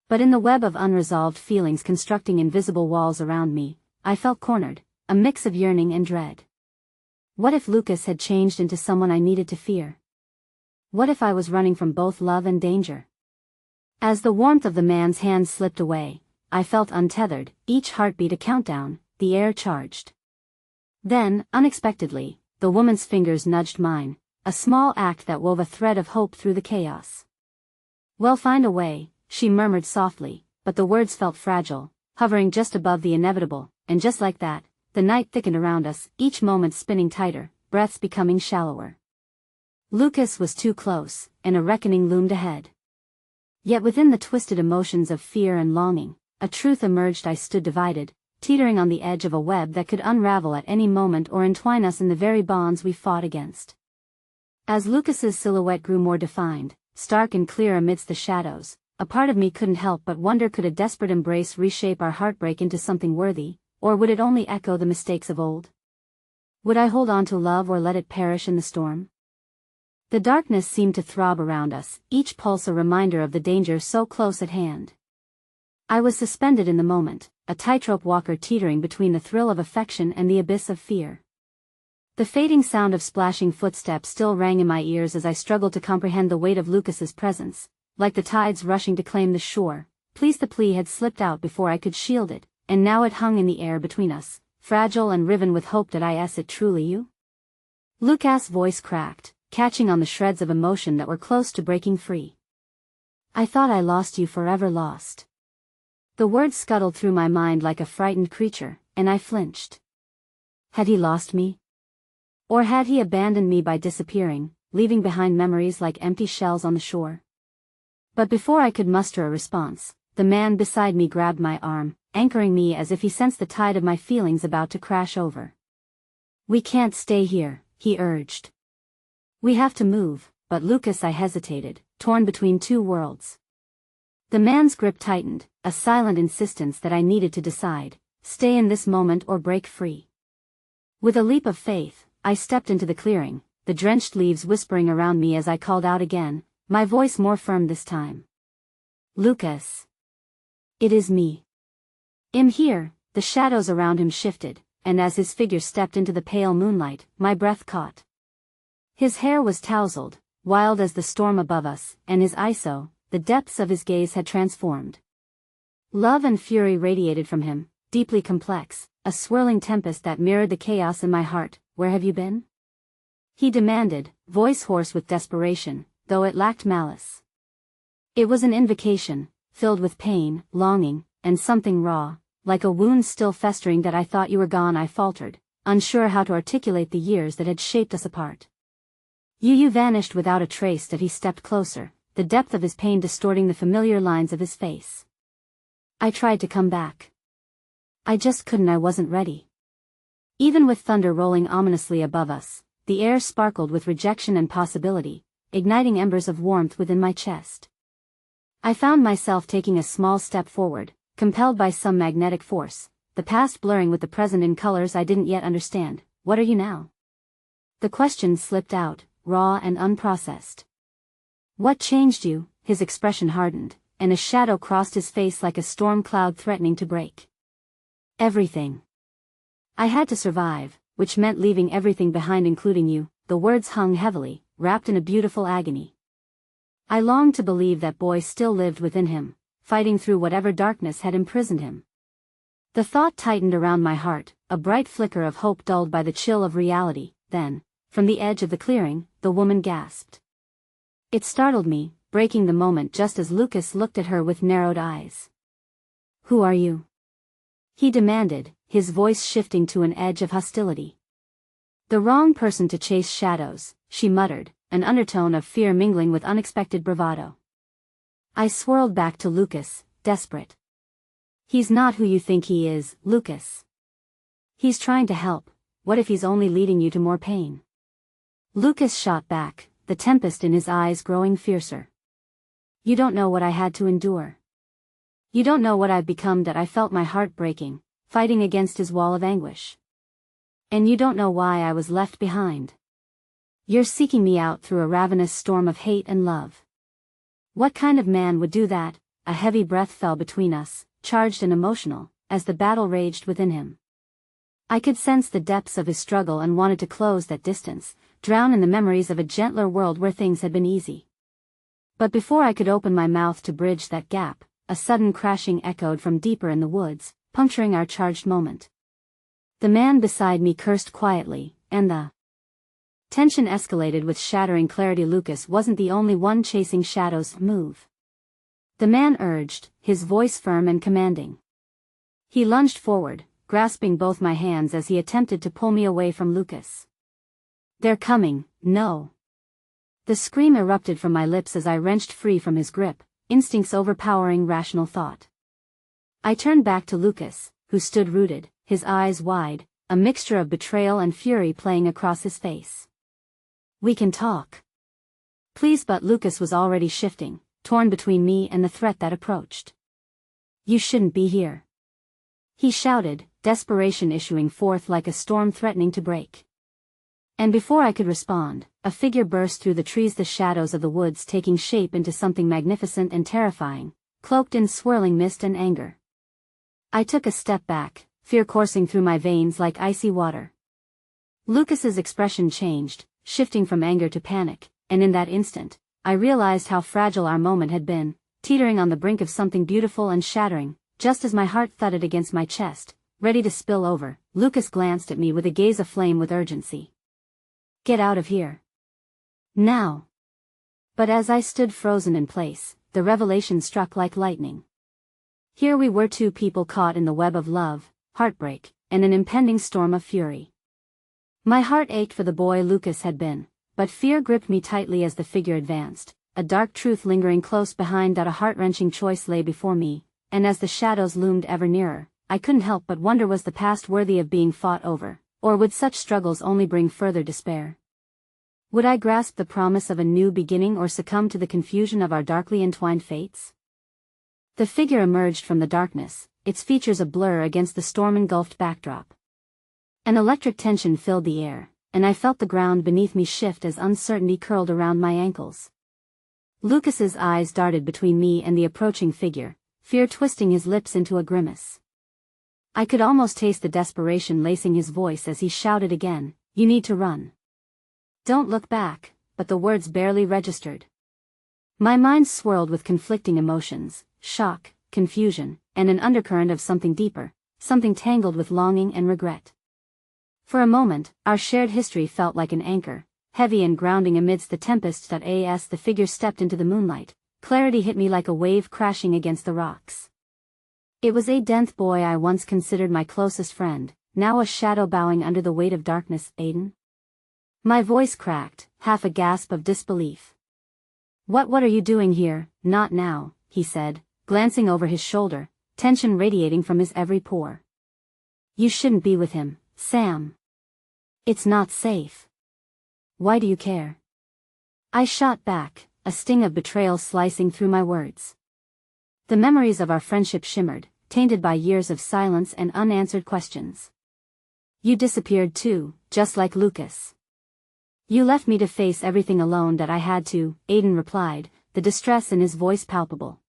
But in the web of unresolved feelings constructing invisible walls around me, I felt cornered, a mix of yearning and dread. What if Lucas had changed into someone I needed to fear? What if I was running from both love and danger? As the warmth of the man's hand slipped away, I felt untethered, each heartbeat a countdown, the air charged. Then, unexpectedly, the woman's fingers nudged mine, a small act that wove a thread of hope through the chaos. "We'll find a way," she murmured softly, but the words felt fragile, hovering just above the inevitable, and just like that, the night thickened around us, each moment spinning tighter, breaths becoming shallower. Lucas was too close, and a reckoning loomed ahead. Yet within the twisted emotions of fear and longing, a truth emerged. I stood divided, teetering on the edge of a web that could unravel at any moment or entwine us in the very bonds we fought against. As Lucas's silhouette grew more defined, stark and clear amidst the shadows, a part of me couldn't help but wonder, could a desperate embrace reshape our heartbreak into something worthy, or would it only echo the mistakes of old? Would I hold on to love or let it perish in the storm? The darkness seemed to throb around us, each pulse a reminder of the danger so close at hand. I was suspended in the moment, a tightrope walker teetering between the thrill of affection and the abyss of fear. The fading sound of splashing footsteps still rang in my ears as I struggled to comprehend the weight of Lucas's presence, like the tides rushing to claim the shore. Please, the plea had slipped out before I could shield it, and now it hung in the air between us, fragile and riven with hope. "Did I it truly you?" Lucas' voice cracked, catching on the shreds of emotion that were close to breaking free. "I thought I lost you, forever lost." The words scuttled through my mind like a frightened creature, and I flinched. Had he lost me? Or had he abandoned me by disappearing, leaving behind memories like empty shells on the shore? But before I could muster a response, the man beside me grabbed my arm, anchoring me as if he sensed the tide of my feelings about to crash over. "We can't stay here," he urged. "We have to move." But Lucas, I hesitated, torn between two worlds. The man's grip tightened, a silent insistence that I needed to decide, stay in this moment or break free. With a leap of faith, I stepped into the clearing, the drenched leaves whispering around me as I called out again, my voice more firm this time. Lucas. It is me. I'm here. The shadows around him shifted, and as his figure stepped into the pale moonlight, my breath caught. His hair was tousled, wild as the storm above us, and his eyes so, the depths of his gaze had transformed. Love and fury radiated from him, deeply complex, a swirling tempest that mirrored the chaos in my heart. Where have you been? He demanded, voice hoarse with desperation, though it lacked malice. It was an invocation, filled with pain, longing, and something raw, like a wound still festering. That I thought you were gone, I faltered, unsure how to articulate the years that had shaped us apart. You vanished without a trace. That he stepped closer, the depth of his pain distorting the familiar lines of his face. I tried to come back. I just couldn't. I wasn't ready. Even with thunder rolling ominously above us, the air sparkled with rejection and possibility, igniting embers of warmth within my chest. I found myself taking a small step forward, compelled by some magnetic force, the past blurring with the present in colors I didn't yet understand. What are you now? The question slipped out, raw and unprocessed. What changed you? His expression hardened, and a shadow crossed his face like a storm cloud threatening to break. Everything. I had to survive, which meant leaving everything behind, including you. The words hung heavily, wrapped in a beautiful agony. I longed to believe that boy still lived within him, fighting through whatever darkness had imprisoned him. The thought tightened around my heart, a bright flicker of hope dulled by the chill of reality. Then, from the edge of the clearing, the woman gasped. It startled me, breaking the moment just as Lucas looked at her with narrowed eyes. Who are you? He demanded, his voice shifting to an edge of hostility. The wrong person to chase shadows, she muttered, an undertone of fear mingling with unexpected bravado. I swirled back to Lucas, desperate. He's not who you think he is, Lucas. He's trying to help. What if he's only leading you to more pain? Lucas shot back, the tempest in his eyes growing fiercer. You don't know what I had to endure. You don't know what I've become. That I felt my heart breaking, fighting against his wall of anguish. And you don't know why I was left behind. You're seeking me out through a ravenous storm of hate and love. What kind of man would do that? A heavy breath fell between us, charged and emotional, as the battle raged within him. I could sense the depths of his struggle and wanted to close that distance, drown in the memories of a gentler world where things had been easy. But before I could open my mouth to bridge that gap, a sudden crashing echoed from deeper in the woods, puncturing our charged moment. The man beside me cursed quietly, and the tension escalated with shattering clarity. Lucas wasn't the only one chasing shadows. Move. The man urged, his voice firm and commanding. He lunged forward, grasping both my hands as he attempted to pull me away from Lucas. They're coming, no. The scream erupted from my lips as I wrenched free from his grip, instincts overpowering rational thought. I turned back to Lucas, who stood rooted, his eyes wide, a mixture of betrayal and fury playing across his face. We can talk. Please. But Lucas was already shifting, torn between me and the threat that approached. You shouldn't be here. He shouted, desperation issuing forth like a storm threatening to break. And before I could respond, a figure burst through the trees, the shadows of the woods taking shape into something magnificent and terrifying, cloaked in swirling mist and anger. I took a step back, fear coursing through my veins like icy water. Lucas's expression changed, shifting from anger to panic, and in that instant, I realized how fragile our moment had been, teetering on the brink of something beautiful and shattering. Just as my heart thudded against my chest, ready to spill over, Lucas glanced at me with a gaze aflame with urgency. Get out of here. Now. But as I stood frozen in place, the revelation struck like lightning. Here we were, two people caught in the web of love, heartbreak, and an impending storm of fury. My heart ached for the boy Lucas had been, but fear gripped me tightly as the figure advanced, a dark truth lingering close behind. That a heart-wrenching choice lay before me, and as the shadows loomed ever nearer, I couldn't help but wonder, was the past worthy of being fought over, or would such struggles only bring further despair? Would I grasp the promise of a new beginning or succumb to the confusion of our darkly entwined fates? The figure emerged from the darkness, its features a blur against the storm-engulfed backdrop. An electric tension filled the air, and I felt the ground beneath me shift as uncertainty curled around my ankles. Lucas's eyes darted between me and the approaching figure, fear twisting his lips into a grimace. I could almost taste the desperation lacing his voice as he shouted again, "You need to run. Don't look back," but the words barely registered. My mind swirled with conflicting emotions, shock, confusion, and an undercurrent of something deeper, something tangled with longing and regret. For a moment, our shared history felt like an anchor, heavy and grounding amidst the tempest. As the figure stepped into the moonlight, clarity hit me like a wave crashing against the rocks. It was a denth boy I once considered my closest friend, now a shadow bowing under the weight of darkness. "Aiden?" My voice cracked, half a gasp of disbelief. What are you doing here?" "Not now," he said, glancing over his shoulder, tension radiating from his every pore. "You shouldn't be with him, Sam. It's not safe." "Why do you care?" I shot back, a sting of betrayal slicing through my words. The memories of our friendship shimmered, tainted by years of silence and unanswered questions. "You disappeared too, just like Lucas. You left me to face everything alone that I had to," Aiden replied, the distress in his voice palpable.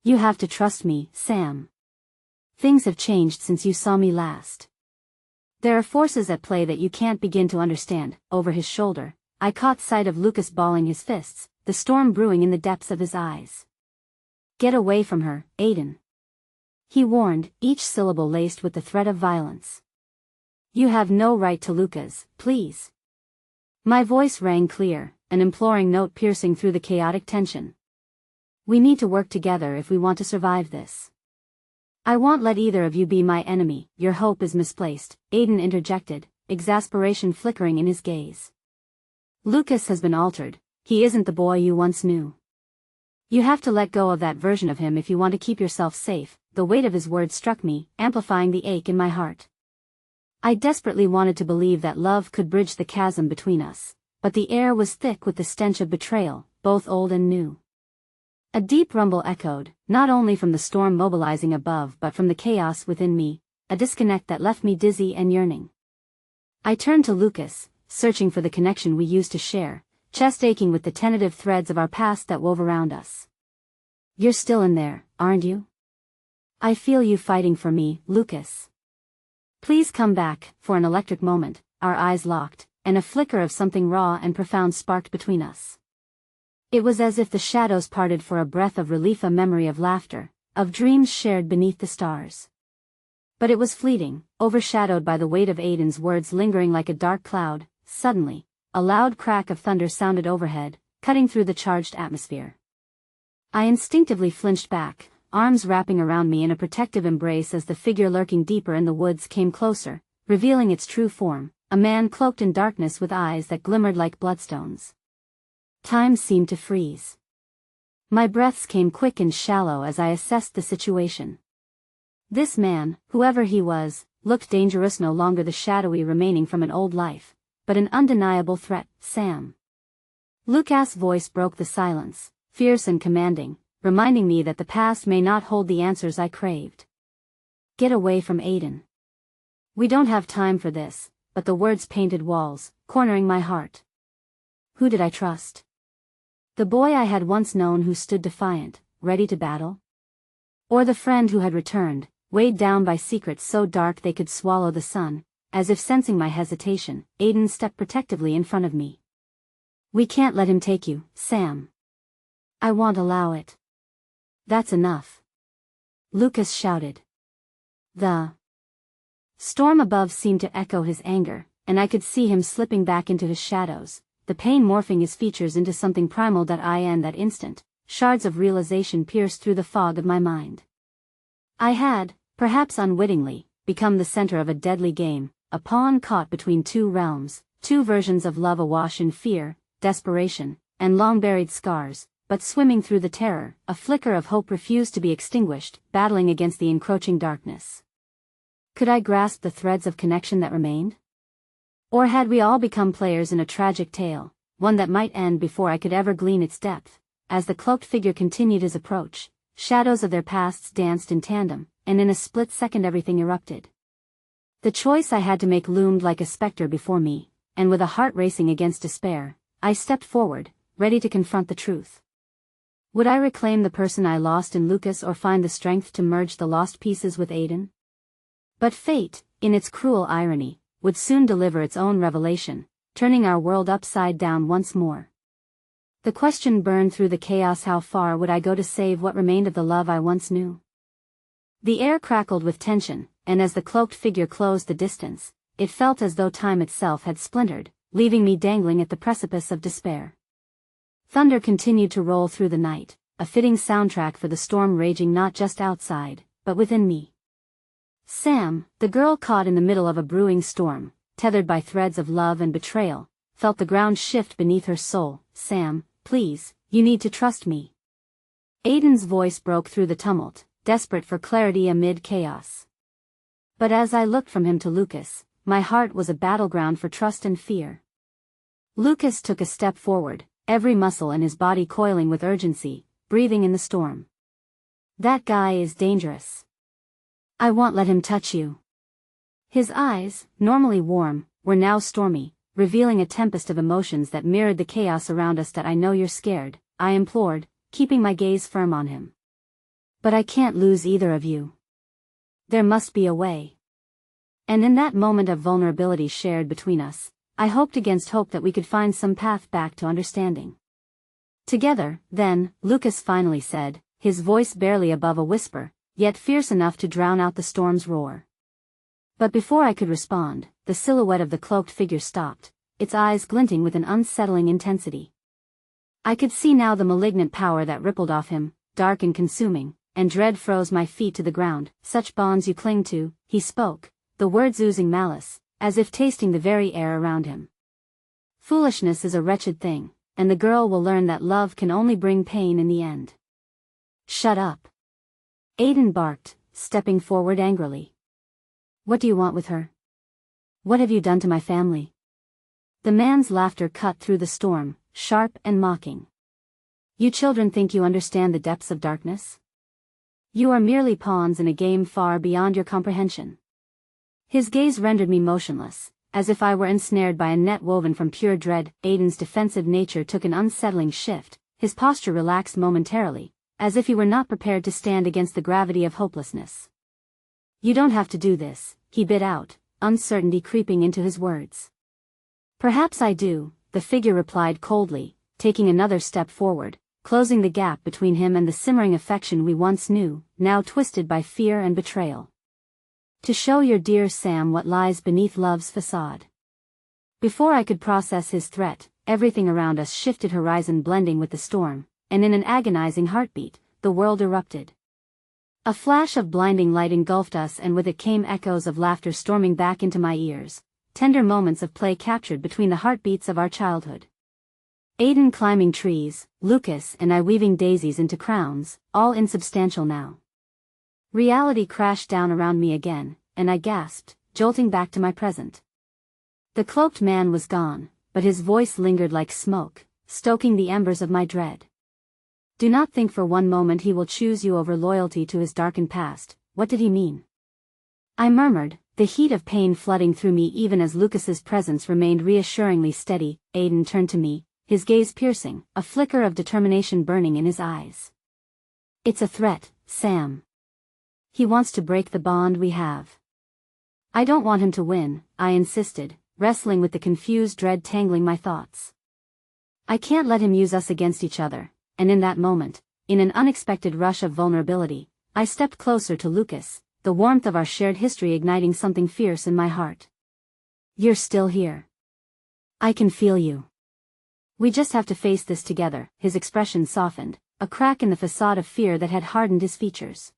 "You have to trust me, Sam. Things have changed since you saw me last. There are forces at play that you can't begin to understand." Over his shoulder, I caught sight of Lucas balling his fists, the storm brewing in the depths of his eyes. "Get away from her, Aiden," he warned, each syllable laced with the threat of violence. "You have no right to Lucas, please." My voice rang clear, an imploring note piercing through the chaotic tension. "We need to work together if we want to survive this. I won't let either of you be my enemy." "Your hope is misplaced," Aiden interjected, exasperation flickering in his gaze. "Lucas has been altered. He isn't the boy you once knew. You have to let go of that version of him if you want to keep yourself safe." The weight of his words struck me, amplifying the ache in my heart. I desperately wanted to believe that love could bridge the chasm between us, but the air was thick with the stench of betrayal, both old and new. A deep rumble echoed, not only from the storm mobilizing above but from the chaos within me, a disconnect that left me dizzy and yearning. I turned to Lucas, searching for the connection we used to share, chest aching with the tentative threads of our past that wove around us. "You're still in there, aren't you? I feel you fighting for me, Lucas. Please come back." For an electric moment, our eyes locked, and a flicker of something raw and profound sparked between us. It was as if the shadows parted for a breath of relief, a memory of laughter, of dreams shared beneath the stars. But it was fleeting, overshadowed by the weight of Aiden's words lingering like a dark cloud. Suddenly, a loud crack of thunder sounded overhead, cutting through the charged atmosphere. I instinctively flinched back, arms wrapping around me in a protective embrace as the figure lurking deeper in the woods came closer, revealing its true form, a man cloaked in darkness with eyes that glimmered like bloodstones. Time seemed to freeze. My breaths came quick and shallow as I assessed the situation. This man, whoever he was, looked dangerous, no longer the shadowy remaining from an old life, but an undeniable threat. "Sam." Lucas' voice broke the silence, fierce and commanding, reminding me that the past may not hold the answers I craved. "Get away from Aiden. We don't have time for this," but the words painted walls, cornering my heart. Who did I trust? The boy I had once known who stood defiant, ready to battle? Or the friend who had returned, weighed down by secrets so dark they could swallow the sun? As if sensing my hesitation, Aiden stepped protectively in front of me. "We can't let him take you, Sam. I won't allow it." "That's enough," Lucas shouted. The storm above seemed to echo his anger, and I could see him slipping back into his shadows, the pain morphing his features into something primal. In that instant, shards of realization pierced through the fog of my mind. I had, perhaps unwittingly, become the center of a deadly game, a pawn caught between two realms, two versions of love awash in fear, desperation, and long-buried scars, but swimming through the terror, a flicker of hope refused to be extinguished, battling against the encroaching darkness. Could I grasp the threads of connection that remained? Or had we all become players in a tragic tale, one that might end before I could ever glean its depth? As the cloaked figure continued his approach, shadows of their pasts danced in tandem, and in a split second everything erupted. The choice I had to make loomed like a specter before me, and with a heart racing against despair, I stepped forward, ready to confront the truth. Would I reclaim the person I lost in Lucas or find the strength to merge the lost pieces with Aiden? But fate, in its cruel irony, would soon deliver its own revelation, turning our world upside down once more. The question burned through the chaos: how far would I go to save what remained of the love I once knew? The air crackled with tension, and as the cloaked figure closed the distance, it felt as though time itself had splintered, leaving me dangling at the precipice of despair. Thunder continued to roll through the night, a fitting soundtrack for the storm raging not just outside, but within me. Sam, the girl caught in the middle of a brewing storm, tethered by threads of love and betrayal, felt the ground shift beneath her soul. "Sam, please, you need to trust me." Aiden's voice broke through the tumult, desperate for clarity amid chaos. But as I looked from him to Lucas, my heart was a battleground for trust and fear. Lucas took a step forward, every muscle in his body coiling with urgency, breathing in the storm. "That guy is dangerous. I won't let him touch you." His eyes, normally warm, were now stormy, revealing a tempest of emotions that mirrored the chaos around us. "That I know you're scared," I implored, keeping my gaze firm on him. "But I can't lose either of you. There must be a way." And in that moment of vulnerability shared between us, I hoped against hope that we could find some path back to understanding. Together, then, Lucas finally said, his voice barely above a whisper, yet fierce enough to drown out the storm's roar. But before I could respond, the silhouette of the cloaked figure stopped, its eyes glinting with an unsettling intensity. I could see now the malignant power that rippled off him, dark and consuming, and dread froze my feet to the ground. "Such bonds you cling to," he spoke, the words oozing malice, as if tasting the very air around him. "Foolishness is a wretched thing, and the girl will learn that love can only bring pain in the end." "Shut up," Aiden barked, stepping forward angrily. "What do you want with her? What have you done to my family?" The man's laughter cut through the storm, sharp and mocking. "You children think you understand the depths of darkness? You are merely pawns in a game far beyond your comprehension." His gaze rendered me motionless, as if I were ensnared by a net woven from pure dread. Aiden's defensive nature took an unsettling shift, his posture relaxed momentarily, as if he were not prepared to stand against the gravity of hopelessness. "You don't have to do this," he bit out, uncertainty creeping into his words. "Perhaps I do," the figure replied coldly, taking another step forward, closing the gap between him and the simmering affection we once knew, now twisted by fear and betrayal. "To show your dear Sam what lies beneath love's facade." Before I could process his threat, everything around us shifted, horizon blending with the storm, and in an agonizing heartbeat, the world erupted. A flash of blinding light engulfed us, and with it came echoes of laughter storming back into my ears, tender moments of play captured between the heartbeats of our childhood. Aiden climbing trees, Lucas and I weaving daisies into crowns, all insubstantial now. Reality crashed down around me again, and I gasped, jolting back to my present. The cloaked man was gone, but his voice lingered like smoke, stoking the embers of my dread. "Do not think for one moment he will choose you over loyalty to his darkened past." What did he mean? I murmured, the heat of pain flooding through me even as Lucas's presence remained reassuringly steady. Aiden turned to me, his gaze piercing, a flicker of determination burning in his eyes. "It's a threat, Sam. He wants to break the bond we have." "I don't want him to win," I insisted, wrestling with the confused dread tangling my thoughts. "I can't let him use us against each other." And in that moment, in an unexpected rush of vulnerability, I stepped closer to Lucas, the warmth of our shared history igniting something fierce in my heart. "You're still here. I can feel you. We just have to face this together." His expression softened, a crack in the facade of fear that had hardened his features.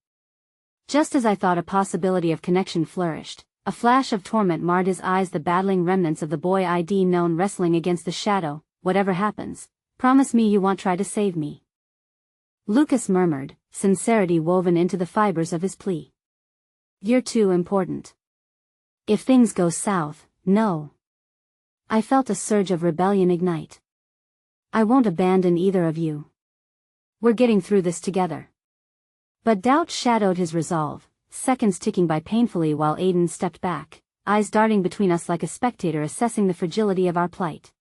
Just as I thought a possibility of connection flourished, a flash of torment marred his eyes, the battling remnants of the boy I'd known wrestling against the shadow. "Whatever happens, promise me you won't try to save me." Lucas murmured, sincerity woven into the fibers of his plea. "You're too important. If things go south, no." I felt a surge of rebellion ignite. "I won't abandon either of you. We're getting through this together." But doubt shadowed his resolve, seconds ticking by painfully while Aiden stepped back, eyes darting between us like a spectator assessing the fragility of our plight.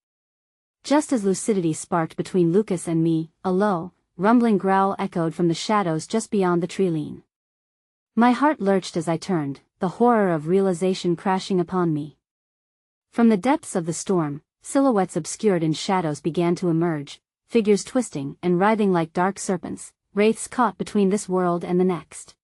Just as lucidity sparked between Lucas and me, a low, rumbling growl echoed from the shadows just beyond the tree-line. My heart lurched as I turned, the horror of realization crashing upon me. From the depths of the storm, silhouettes obscured in shadows began to emerge, figures twisting and writhing like dark serpents, wraiths caught between this world and the next.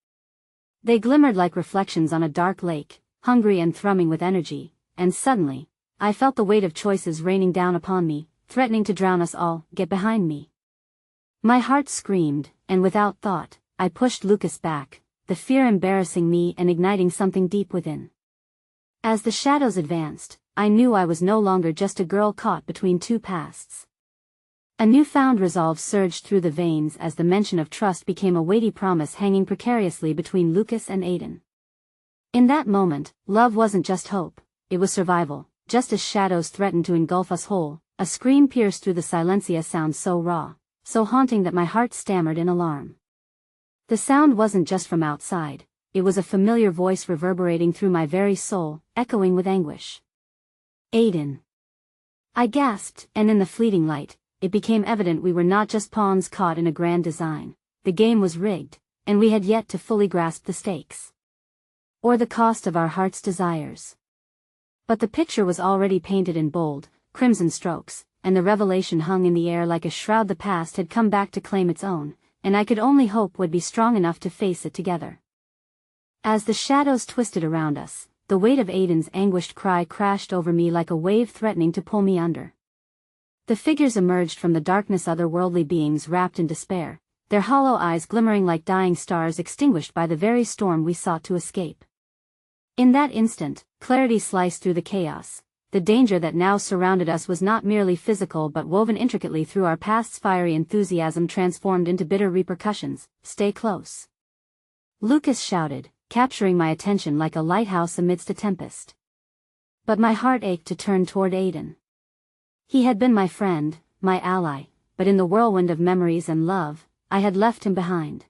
They glimmered like reflections on a dark lake, hungry and thrumming with energy, and suddenly, I felt the weight of choices raining down upon me, threatening to drown us all. Get behind me. My heart screamed, and without thought, I pushed Lucas back, the fear embarrassing me and igniting something deep within. As the shadows advanced, I knew I was no longer just a girl caught between two pasts. A newfound resolve surged through the veins as the mention of trust became a weighty promise hanging precariously between Lucas and Aiden. In that moment, love wasn't just hope, it was survival. Just as shadows threatened to engulf us whole, a scream pierced through the silencia, sound so raw, so haunting that my heart stammered in alarm. The sound wasn't just from outside, it was a familiar voice reverberating through my very soul, echoing with anguish. Aiden. I gasped, and in the fleeting light, it became evident we were not just pawns caught in a grand design. The game was rigged, and we had yet to fully grasp the stakes. Or the cost of our heart's desires. But the picture was already painted in bold, crimson strokes, and the revelation hung in the air like a shroud. The past had come back to claim its own, and I could only hope would be strong enough to face it together. As the shadows twisted around us, the weight of Aiden's anguished cry crashed over me like a wave threatening to pull me under. The figures emerged from the darkness, otherworldly beings wrapped in despair, their hollow eyes glimmering like dying stars extinguished by the very storm we sought to escape. In that instant, clarity sliced through the chaos. The danger that now surrounded us was not merely physical but woven intricately through our past's fiery enthusiasm transformed into bitter repercussions. Stay close. Lucas shouted, capturing my attention like a lighthouse amidst a tempest. But my heart ached to turn toward Aiden. He had been my friend, my ally, but in the whirlwind of memories and love, I had left him behind.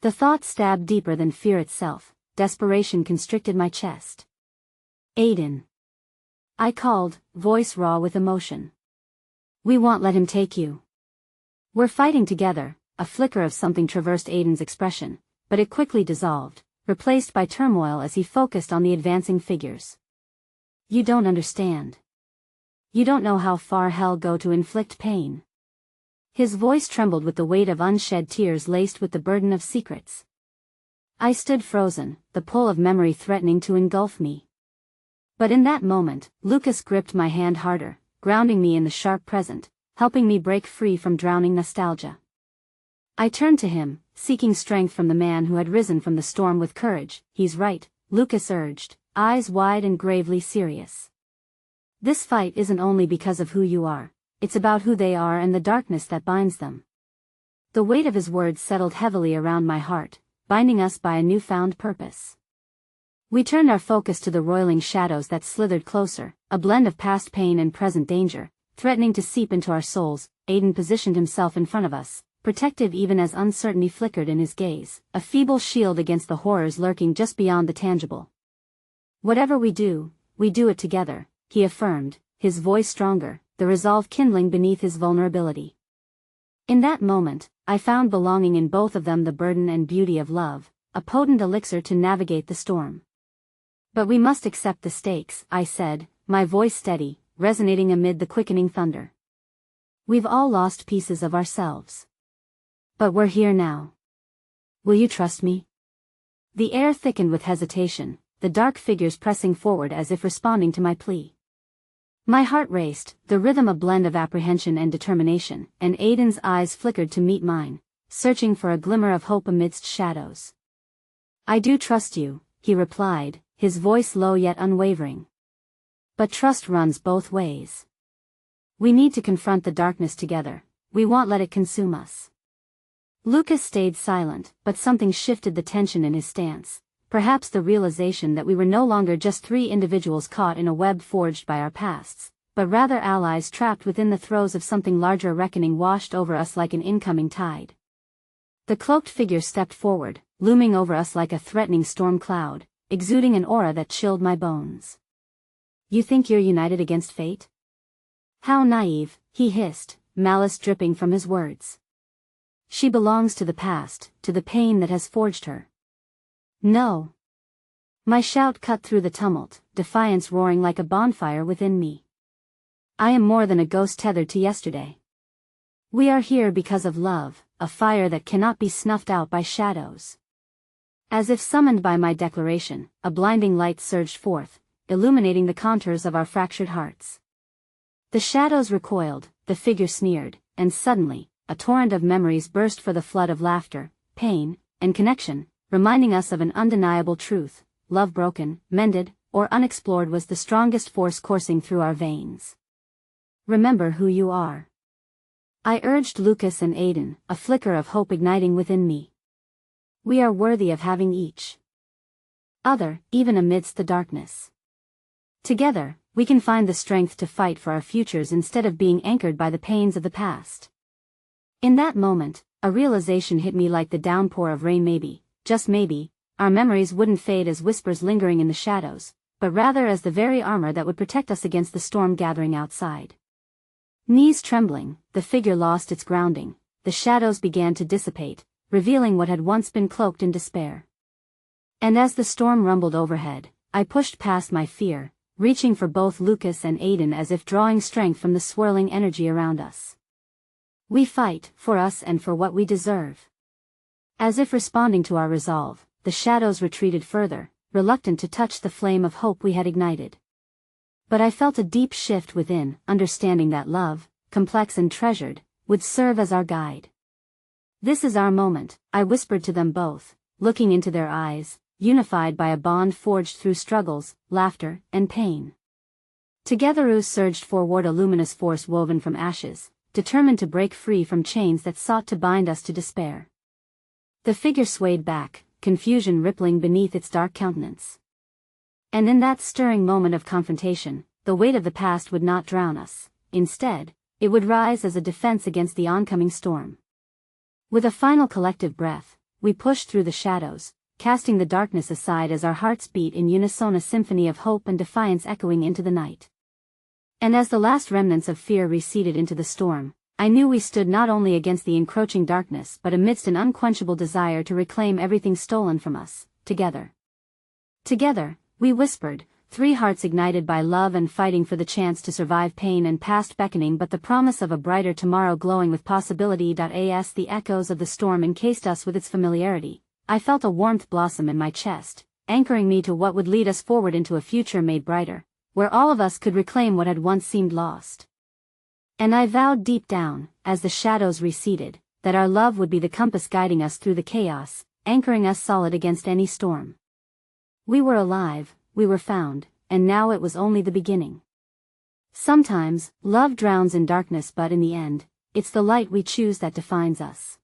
The thought stabbed deeper than fear itself. Desperation constricted my chest. Aiden. I called, voice raw with emotion. We won't let him take you. We're fighting together. A flicker of something traversed Aiden's expression, but it quickly dissolved, replaced by turmoil as he focused on the advancing figures. You don't understand. You don't know how far hell go to inflict pain. His voice trembled with the weight of unshed tears laced with the burden of secrets. I stood frozen, the pull of memory threatening to engulf me. But in that moment, Lucas gripped my hand harder, grounding me in the sharp present, helping me break free from drowning nostalgia. I turned to him, seeking strength from the man who had risen from the storm with courage. He's right, Lucas urged, eyes wide and gravely serious. This fight isn't only because of who you are, it's about who they are and the darkness that binds them. The weight of his words settled heavily around my heart, binding us by a newfound purpose. We turned our focus to the roiling shadows that slithered closer, a blend of past pain and present danger, threatening to seep into our souls. Aiden positioned himself in front of us, protective even as uncertainty flickered in his gaze, a feeble shield against the horrors lurking just beyond the tangible. Whatever we do it together, he affirmed, his voice stronger, the resolve kindling beneath his vulnerability. In that moment, I found belonging in both of them, the burden and beauty of love, a potent elixir to navigate the storm. But we must accept the stakes, I said, my voice steady, resonating amid the quickening thunder. We've all lost pieces of ourselves. But we're here now. Will you trust me? The air thickened with hesitation, the dark figures pressing forward as if responding to my plea. My heart raced, the rhythm a blend of apprehension and determination, and Aiden's eyes flickered to meet mine, searching for a glimmer of hope amidst shadows. I do trust you, he replied, his voice low yet unwavering. But trust runs both ways. We need to confront the darkness together, we won't let it consume us. Lucas stayed silent, but something shifted the tension in his stance. Perhaps the realization that we were no longer just three individuals caught in a web forged by our pasts, but rather allies trapped within the throes of something larger. Reckoning washed over us like an incoming tide. The cloaked figure stepped forward, looming over us like a threatening storm cloud, exuding an aura that chilled my bones. You think you're united against fate? How naive, he hissed, malice dripping from his words. She belongs to the past, to the pain that has forged her. No. My shout cut through the tumult, defiance roaring like a bonfire within me. I am more than a ghost tethered to yesterday. We are here because of love, a fire that cannot be snuffed out by shadows. As if summoned by my declaration, a blinding light surged forth, illuminating the contours of our fractured hearts. The shadows recoiled, the figure sneered, and suddenly, a torrent of memories burst for the flood of laughter, pain, and connection, reminding us of an undeniable truth: love broken, mended, or unexplored was the strongest force coursing through our veins. Remember who you are. I urged Lucas and Aiden, a flicker of hope igniting within me. We are worthy of having each other, even amidst the darkness. Together, we can find the strength to fight for our futures instead of being anchored by the pains of the past. In that moment, a realization hit me like the downpour of rain. Maybe, just maybe, our memories wouldn't fade as whispers lingering in the shadows, but rather as the very armor that would protect us against the storm gathering outside. Knees trembling, the figure lost its grounding, the shadows began to dissipate, revealing what had once been cloaked in despair. And as the storm rumbled overhead, I pushed past my fear, reaching for both Lucas and Aiden as if drawing strength from the swirling energy around us. We fight, for us and for what we deserve. As if responding to our resolve, the shadows retreated further, reluctant to touch the flame of hope we had ignited. But I felt a deep shift within, understanding that love, complex and treasured, would serve as our guide. This is our moment, I whispered to them both, looking into their eyes, unified by a bond forged through struggles, laughter, and pain. Together we surged forward, a luminous force woven from ashes, determined to break free from chains that sought to bind us to despair. The figure swayed back, confusion rippling beneath its dark countenance. And in that stirring moment of confrontation, the weight of the past would not drown us. Instead, it would rise as a defense against the oncoming storm. With a final collective breath, we pushed through the shadows, casting the darkness aside as our hearts beat in unison, a symphony of hope and defiance echoing into the night. And as the last remnants of fear receded into the storm, I knew we stood not only against the encroaching darkness but amidst an unquenchable desire to reclaim everything stolen from us, together. Together, we whispered, three hearts ignited by love and fighting for the chance to survive pain and past beckoning but the promise of a brighter tomorrow glowing with possibility. As the echoes of the storm encased us with its familiarity, I felt a warmth blossom in my chest, anchoring me to what would lead us forward into a future made brighter, where all of us could reclaim what had once seemed lost. And I vowed deep down, as the shadows receded, that our love would be the compass guiding us through the chaos, anchoring us solid against any storm. We were alive, we were found, and now it was only the beginning. Sometimes, love drowns in darkness, but in the end, it's the light we choose that defines us.